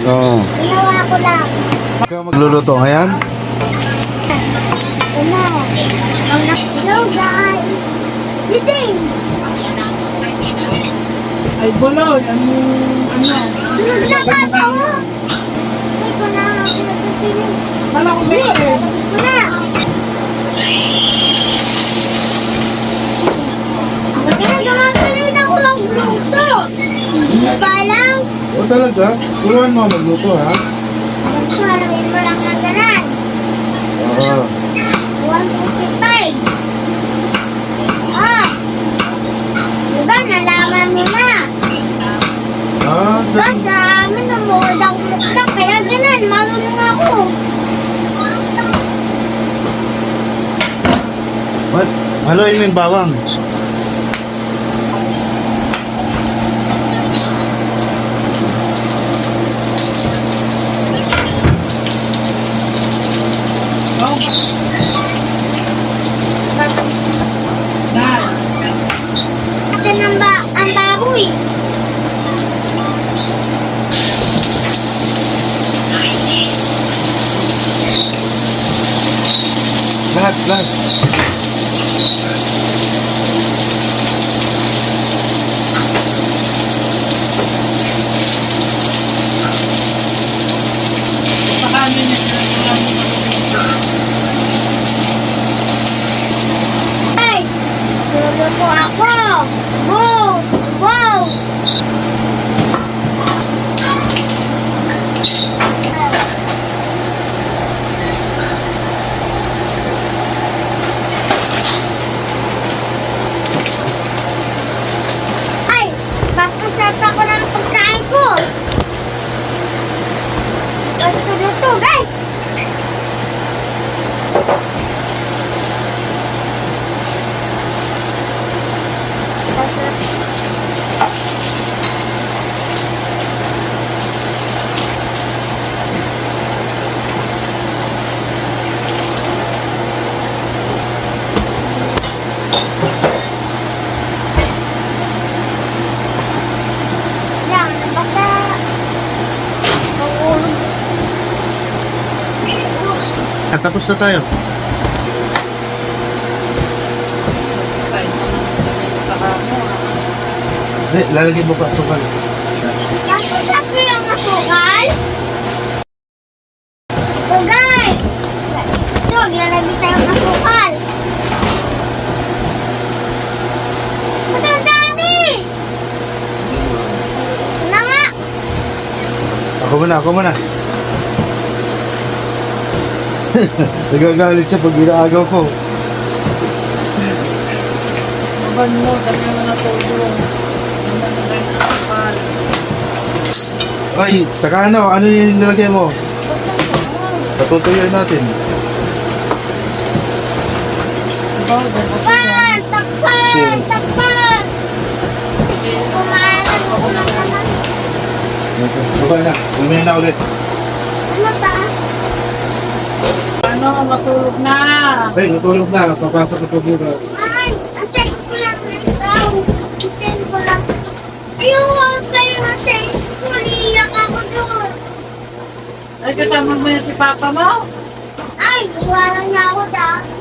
Oo. Ginawa ko lang. Ikaw magluluto ngayon? Ano? Hello guys! Biting! Ay, bulol. Ano? Naglakas ako! Hindi ko na pinapasilin. Wala ko Hindi! beses. Hindi ko na! Pinagamagalin ako ng luto! Hindi pa lang! O talaga? Turuan mo magluto ha? Halamin mo lang ng ganan. Oo. 155. Oh! Diba, nalaman mo na. Ah, Diba, sa amin, namuhod ako mukha. Kaya ganan, marunong ako. what? Haluin mo yung bawang. Dad. Atin ang baboy. Lahat. Pakanin niya. Ay! Luluto ako. Boss! Boss! Ay! Papasat ako ng pagkain ko. Luto, guys! Yan, nabasa. Mahulog. Tapos na tayo. Hindi, lalagyan mo pa sukal. Tapos ako yung masukal. So guys, ito, maglalagay tayo ng masukal. Ba't ang dami? Ito na nga. Ako muna. Nagagalit siya pag ginagaw ko. Maban mo, dami mo na tulong. Ay, saka ano yung nilagay mo? Patutuyuin natin. Takpan! Takpan! Kumain ako na naman. Okay na, umaya na ulit. Ano ba? Ano, matulog na. Ay, natulog na. Papasok ito bukas. Ay, ang check ko lang ikaw. Itin ko lang. Ayun, kayo nga sa school. Iiyak ako doon. Ay, kasama mo yan si Papa mo? Ay, iwanan niya ako dahil.